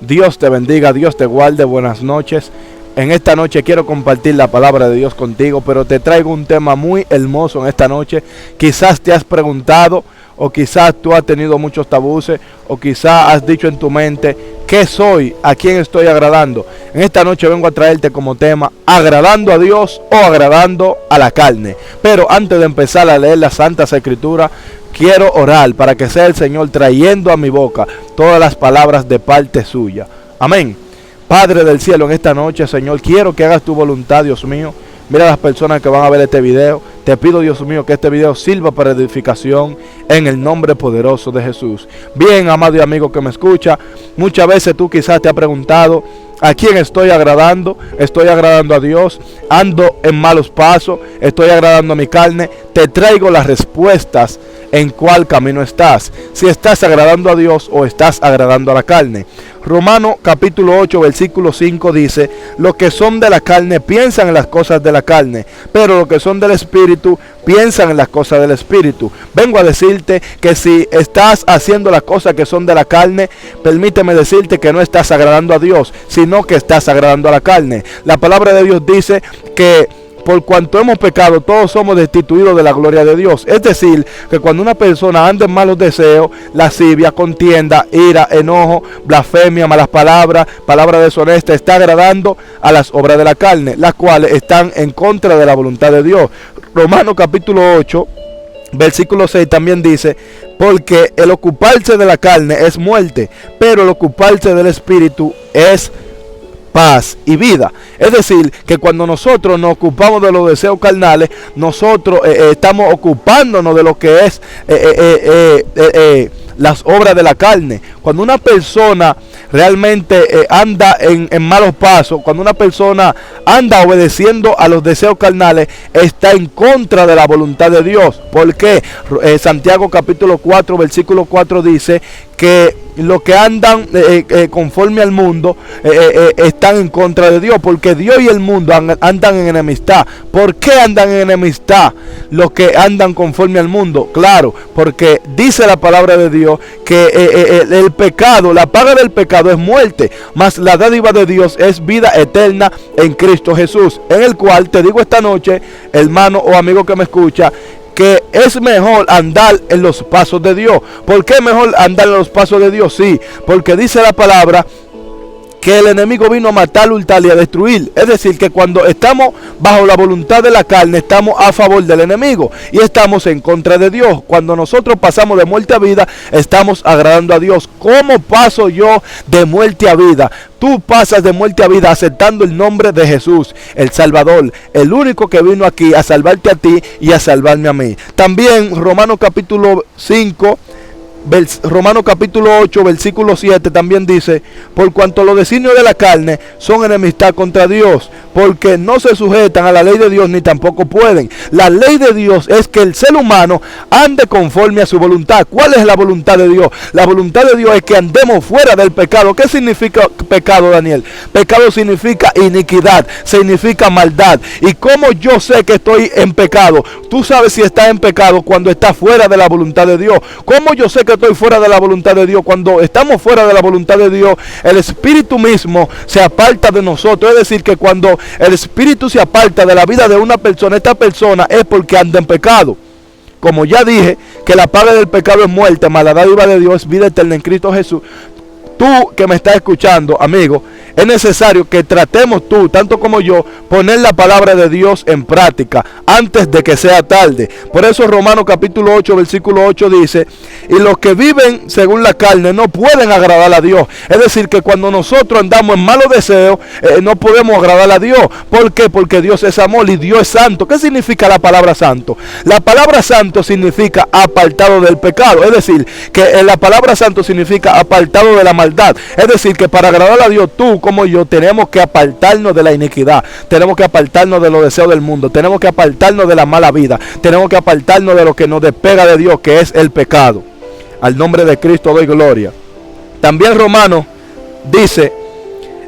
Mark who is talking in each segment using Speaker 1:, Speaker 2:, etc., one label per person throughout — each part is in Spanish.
Speaker 1: Dios te bendiga, Dios te guarde, buenas noches. En esta noche quiero compartir la palabra de Dios contigo, pero te traigo un tema muy hermoso en esta noche. Quizás te has preguntado, o quizás tú has tenido muchos tabúes, o quizás has dicho en tu mente, ¿qué soy? ¿A quién estoy agradando? En esta noche vengo a traerte como tema, agradando a Dios o agradando a la carne. Pero antes de empezar a leer las Santas Escrituras, quiero orar para que sea el Señor trayendo a mi boca todas las palabras de parte suya. Amén. Padre del cielo, en esta noche, Señor, quiero que hagas tu voluntad, Dios mío. Mira a las personas que van a ver este video. Te pido, Dios mío, que este video sirva para edificación en el nombre poderoso de Jesús. Bien, amado y amigo que me escucha, muchas veces tú quizás te has preguntado, ¿a quién estoy agradando? ¿Estoy agradando a Dios? ¿Ando en malos pasos? ¿Estoy agradando a mi carne? Te traigo las respuestas en cuál camino estás. Si estás agradando a Dios o estás agradando a la carne. Romanos capítulo 8 versículo 5 dice: los que son de la carne piensan en las cosas de la carne, pero los que son del Espíritu piensan en las cosas del Espíritu. Vengo a decirte que si estás haciendo las cosas que son de la carne, permíteme decirte que no estás agradando a Dios, sino que estás agradando a la carne. La palabra de Dios dice que por cuanto hemos pecado, todos somos destituidos de la gloria de Dios. Es decir, que cuando una persona anda en malos deseos, lascivia, contienda, ira, enojo, blasfemia, malas palabras, palabras deshonestas, está agradando a las obras de la carne, las cuales están en contra de la voluntad de Dios. Romanos capítulo 8, versículo 6 también dice: porque el ocuparse de la carne es muerte, pero el ocuparse del Espíritu es paz y vida. Es decir, que cuando nosotros nos ocupamos de los deseos carnales, nosotros estamos ocupándonos de lo que es las obras de la carne. Cuando una persona realmente anda en malos pasos, cuando una persona anda obedeciendo a los deseos carnales, está en contra de la voluntad de Dios. Porque Santiago capítulo 4 versículo 4 dice que los que andan conforme al mundo están en contra de Dios, porque Dios y el mundo andan en enemistad. ¿Por qué andan en enemistad los que andan conforme al mundo? Claro, porque dice la palabra de Dios que el pecado, la paga del pecado es muerte, mas la dádiva de Dios es vida eterna en Cristo Jesús, en el cual te digo esta noche, hermano o amigo que me escucha, que es mejor andar en los pasos de Dios. ¿Por qué es mejor andar en los pasos de Dios? Sí, porque dice la palabra que el enemigo vino a matar, hurtar y a destruir. Es decir, que cuando estamos bajo la voluntad de la carne, estamos a favor del enemigo y estamos en contra de Dios. Cuando nosotros pasamos de muerte a vida, estamos agradando a Dios. ¿Cómo paso yo de muerte a vida? Tú pasas de muerte a vida aceptando el nombre de Jesús, el Salvador, el único que vino aquí a salvarte a ti y a salvarme a mí. También Romanos capítulo 5, Romanos capítulo 8 versículo 7 también dice: por cuanto los designios de la carne son enemistad contra Dios, porque no se sujetan a la ley de Dios ni tampoco pueden. La ley de Dios es que el ser humano ande conforme a su voluntad. ¿Cuál es la voluntad de Dios? La voluntad de Dios es que andemos fuera del pecado. ¿Qué significa pecado, Daniel? Pecado significa iniquidad, significa maldad. ¿Y cómo yo sé que estoy en pecado? Tú sabes si estás en pecado cuando estás fuera de la voluntad de Dios. ¿Cómo yo sé que estoy fuera de la voluntad de Dios? Cuando estamos fuera de la voluntad de Dios, el Espíritu mismo se aparta de nosotros. Es decir, que cuando el Espíritu se aparta de la vida de una persona, esta persona es porque anda en pecado. Como ya dije, que la paga del pecado es muerte, mas la dádiva de Dios es vida eterna en Cristo Jesús. Tú que me estás escuchando, amigo, es necesario que tratemos tú, tanto como yo, poner la palabra de Dios en práctica antes de que sea tarde. Por eso Romanos capítulo 8 versículo 8 dice: y los que viven según la carne no pueden agradar a Dios. Es decir, que cuando nosotros andamos en malos deseos, no podemos agradar a Dios. ¿Por qué? Porque Dios es amor y Dios es santo. ¿Qué significa la palabra santo? La palabra santo significa apartado del pecado. Es decir, que la palabra santo significa apartado de la maldad. Es decir, que para agradar a Dios, tú como yo tenemos que apartarnos de la iniquidad, tenemos que apartarnos de los deseos del mundo, tenemos que apartarnos de la mala vida, tenemos que apartarnos de lo que nos despega de Dios, que es el pecado. Al nombre de Cristo doy gloria. También Romanos dice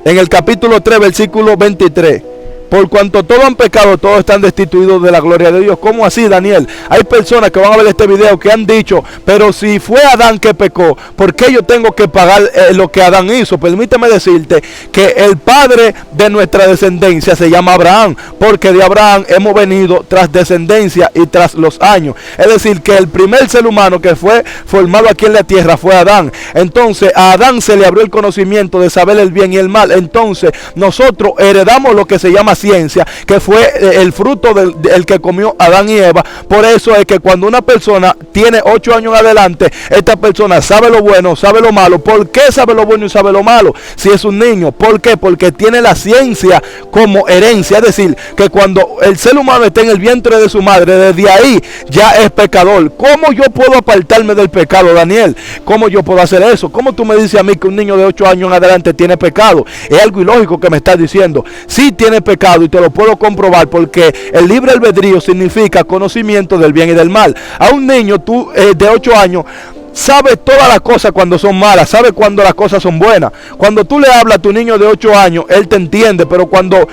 Speaker 1: en el capítulo 3 versículo 23: Por cuanto todos han pecado, todos están destituidos de la gloria de Dios. ¿Cómo así, Daniel? Hay personas que van a ver este video que han dicho, pero si fue Adán que pecó, ¿por qué yo tengo que pagar lo que Adán hizo? Permíteme decirte que el padre de nuestra descendencia se llama Abraham, porque de Abraham hemos venido tras descendencia y tras los años. Es decir, que el primer ser humano que fue formado aquí en la tierra fue Adán. Entonces a Adán se le abrió el conocimiento de saber el bien y el mal. Entonces nosotros heredamos lo que se llama ciencia, que fue el fruto del que comió Adán y Eva. Por eso es que cuando una persona tiene 8 años en adelante, esta persona sabe lo bueno, sabe lo malo. ¿Por qué sabe lo bueno y sabe lo malo? Si es un niño. ¿Por qué? Porque tiene la ciencia como herencia. Es decir, que cuando el ser humano está en el vientre de su madre, desde ahí ya es pecador. ¿Cómo yo puedo apartarme del pecado, Daniel? ¿Cómo yo puedo hacer eso? ¿Cómo tú me dices a mí que un niño de 8 años en adelante tiene pecado? Es algo ilógico que me estás diciendo. Sí tiene pecado, y te lo puedo comprobar, porque el libre albedrío significa conocimiento del bien y del mal. A un niño de 8 años sabe todas las cosas cuando son malas, sabe cuando las cosas son buenas. Cuando tú le hablas a tu niño de 8 años, él te entiende, pero cuando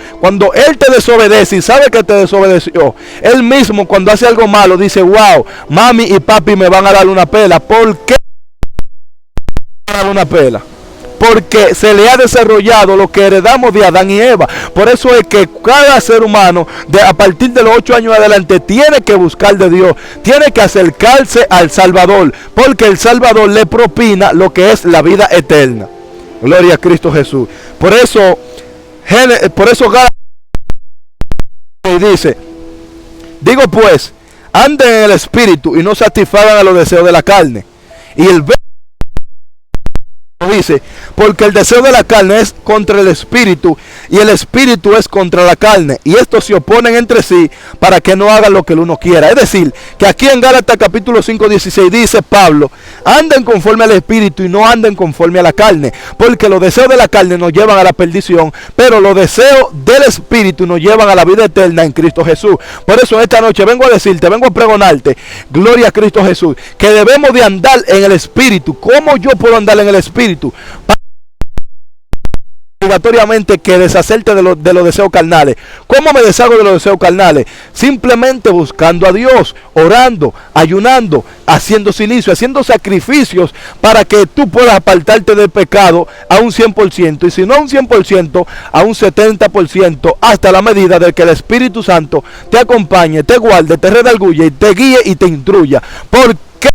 Speaker 1: él te desobedece y sabe que te desobedeció, él mismo cuando hace algo malo dice, wow, mami y papi me van a dar una pela. ¿Por qué me van a dar una pela? Porque se le ha desarrollado lo que heredamos de Adán y Eva. Por eso es que cada ser humano a partir de los 8 años adelante tiene que buscar de Dios, tiene que acercarse al Salvador, porque el Salvador le propina lo que es la vida eterna. Gloria a Cristo Jesús. Por eso Gálatas dice, digo pues, anden en el espíritu y no satisfagan a los deseos de la carne. Y el dice, porque el deseo de la carne es contra el espíritu y el espíritu es contra la carne, y estos se oponen entre sí para que no hagan lo que el uno quiera. Es decir, que aquí en Gálatas capítulo 5:16 dice Pablo, anden conforme al espíritu y no anden conforme a la carne, porque los deseos de la carne nos llevan a la perdición, pero los deseos del espíritu nos llevan a la vida eterna en Cristo Jesús. Por eso esta noche vengo a decirte, vengo a pregonarte, gloria a Cristo Jesús, que debemos de andar en el espíritu. ¿Cómo yo puedo andar en el espíritu? Obligatoriamente que deshacerte de los deseos carnales. ¿Cómo me deshago de los deseos carnales? Simplemente buscando a Dios, orando, ayunando, haciendo silicio, haciendo sacrificios para que tú puedas apartarte del pecado a un 100%, y si no a un 100%, a un 70%, hasta la medida de que el Espíritu Santo te acompañe, te guarde, te redarguye, te guíe y te instruya. ¿Por qué?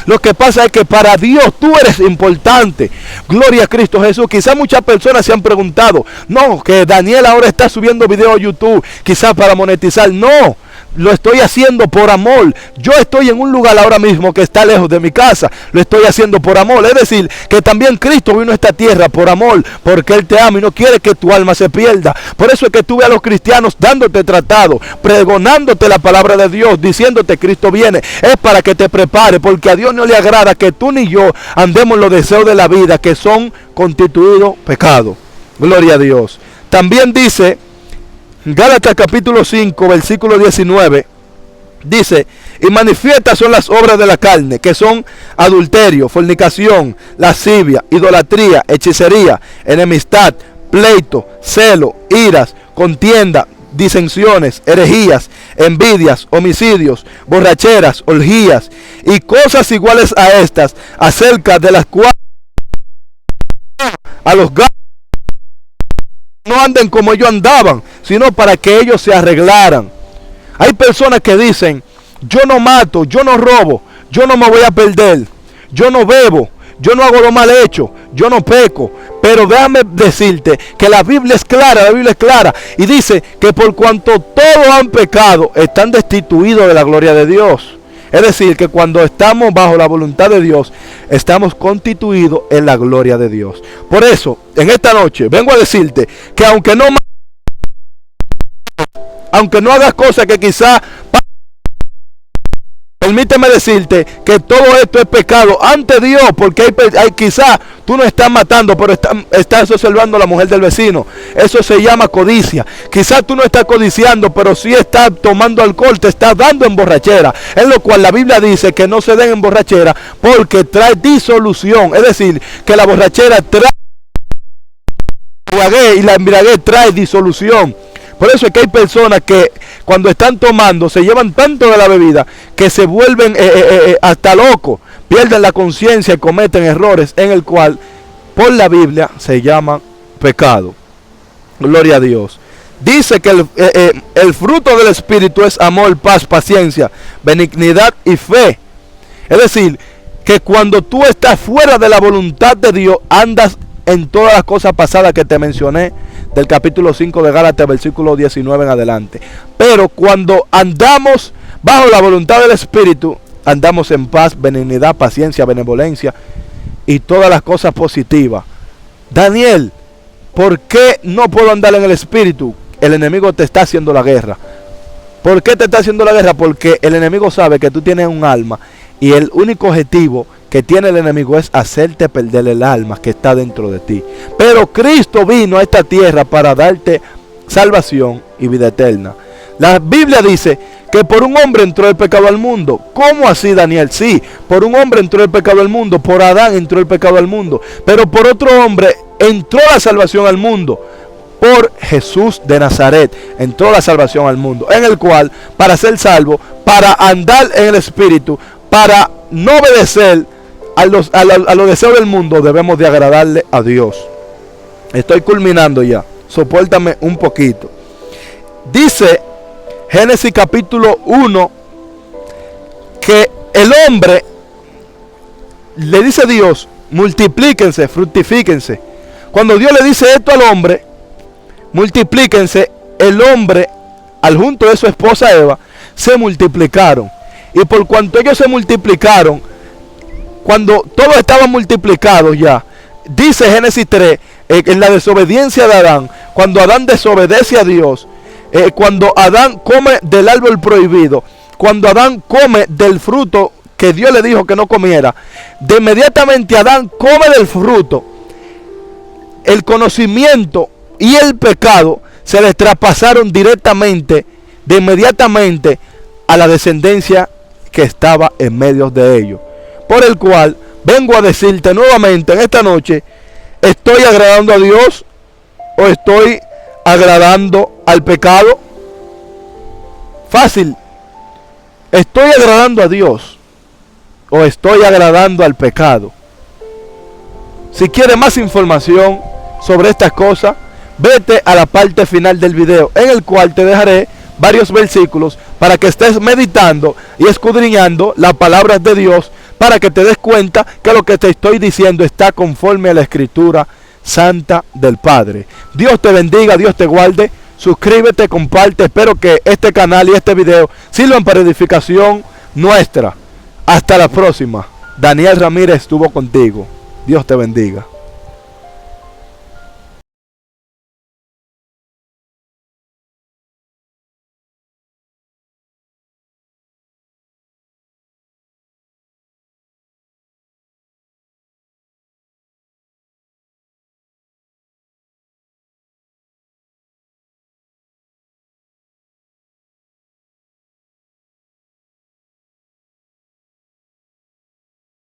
Speaker 1: Lo que pasa es que para Dios tú eres importante. Gloria a Cristo Jesús. Quizás muchas personas se han preguntado, no, que Daniel ahora está subiendo videos a YouTube, quizás para monetizar. No, lo estoy haciendo por amor. Yo estoy en un lugar ahora mismo que está lejos de mi casa. Lo estoy haciendo por amor. Es decir, que también Cristo vino a esta tierra por amor, porque Él te ama y no quiere que tu alma se pierda. Por eso es que tú ves a los cristianos dándote tratado, pregonándote la palabra de Dios, diciéndote Cristo viene. Es para que te prepare, porque a Dios no le agrada que tú ni yo andemos en los deseos de la vida, que son constituidos pecado. Gloria a Dios. También dice Gálatas capítulo 5 versículo 19, dice, y manifiestas son las obras de la carne, que son adulterio, fornicación, lascivia, idolatría, hechicería, enemistad, pleito, celo, iras, contienda, disensiones, herejías, envidias, homicidios, borracheras, orgías y cosas iguales a estas, acerca de las cuales a los gatos no anden como ellos andaban, sino para que ellos se arreglaran. Hay personas que dicen, yo no mato, yo no robo, yo no me voy a perder, yo no bebo, yo no hago lo mal hecho, yo no peco. Pero déjame decirte que la Biblia es clara, y dice que por cuanto todos han pecado, están destituidos de la gloria de Dios. Es decir, que cuando estamos bajo la voluntad de Dios, estamos constituidos en la gloria de Dios. Por eso, en esta noche, vengo a decirte que aunque no hagas cosas que quizás, permíteme decirte que todo esto es pecado ante Dios, porque hay quizás tú no estás matando, pero estás observando a la mujer del vecino. Eso se llama codicia. Quizás tú no estás codiciando, pero sí estás tomando alcohol, te estás dando en borrachera. En lo cual la Biblia dice que no se den en borrachera porque trae disolución. Es decir, que la borrachera trae y la embriaguez trae disolución. Por eso es que hay personas que cuando están tomando se llevan tanto de la bebida que se vuelven hasta locos, pierden la conciencia y cometen errores en el cual por la Biblia se llaman pecado. Gloria a Dios. Dice que el fruto del Espíritu es amor, paz, paciencia, benignidad y fe. Es decir, que cuando tú estás fuera de la voluntad de Dios, andas en todas las cosas pasadas que te mencioné, del capítulo 5 de Gálatas, versículo 19 en adelante. Pero cuando andamos bajo la voluntad del Espíritu, andamos en paz, benignidad, paciencia, benevolencia y todas las cosas positivas. Daniel, ¿por qué no puedo andar en el Espíritu? El enemigo te está haciendo la guerra. ¿Por qué te está haciendo la guerra? Porque el enemigo sabe que tú tienes un alma y el único objetivo que tiene el enemigo es hacerte perder el alma que está dentro de ti. Pero Cristo vino a esta tierra para darte salvación y vida eterna. La Biblia dice que por un hombre entró el pecado al mundo. ¿Cómo así, Daniel? Sí, por un hombre entró el pecado al mundo, por Adán entró el pecado al mundo, pero por otro hombre entró la salvación al mundo. Por Jesús de Nazaret entró la salvación al mundo, en el cual, para ser salvo, para andar en el Espíritu, para no obedecer a los deseos del mundo, debemos de agradarle a Dios. Estoy culminando ya, sopórtame un poquito. Dice Génesis capítulo 1 que el hombre, le dice Dios, multiplíquense, fructifíquense. Cuando Dios le dice esto al hombre, multiplíquense, el hombre, al junto de su esposa Eva, se multiplicaron. Y por cuanto ellos se multiplicaron, cuando todos estaban multiplicados ya, dice Génesis 3, en la desobediencia de Adán, cuando Adán desobedece a Dios, cuando Adán come del árbol prohibido, cuando Adán come del fruto que Dios le dijo que no comiera, de inmediatamente Adán come del fruto, el conocimiento y el pecado se les traspasaron directamente, de inmediatamente, a la descendencia que estaba en medio de ellos. Por el cual vengo a decirte nuevamente en esta noche, ¿estoy agradando a Dios o estoy agradando al pecado? Fácil. ¿Estoy agradando a Dios o estoy agradando al pecado? Si quieres más información sobre estas cosas, vete a la parte final del video, en el cual te dejaré varios versículos para que estés meditando y escudriñando las palabras de Dios, para que te des cuenta que lo que te estoy diciendo está conforme a la Escritura Santa del Padre. Dios te bendiga, Dios te guarde. Suscríbete, comparte. Espero que este canal y este video sirvan para edificación nuestra. Hasta la próxima. Daniel Ramírez estuvo contigo. Dios te bendiga.